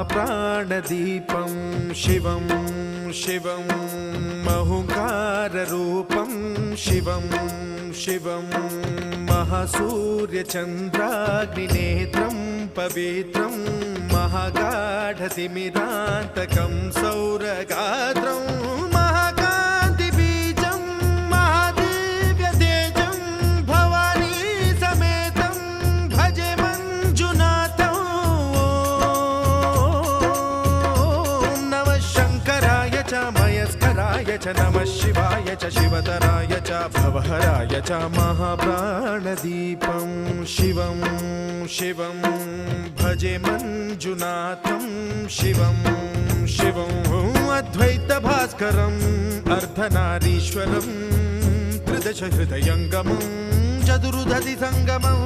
महाप्राणदीपं शिवं शिवं महुकाररूपं शिवं शिवं महासूर्यचन्द्राग्निनेत्रं पवित्रं महागाढतिमिरान्तकं सौरगात्रं महाकान्तिबीजं महादिव्यतेजं भवानी समेतं भजे मञ्जुनाथं। ॐ नमः शङ्कराय च मयस्कराय च नमः शिवाय च शिवतराय च भवहराय च महाप्राणदीपं शिवं शिवं भजे मञ्जुनाथं शिवं शिवं अद्वैतभास्करम् अर्धनारीश्वरं त्रिदश हृदयङ्गमं चतुर्दधि सङ्गमं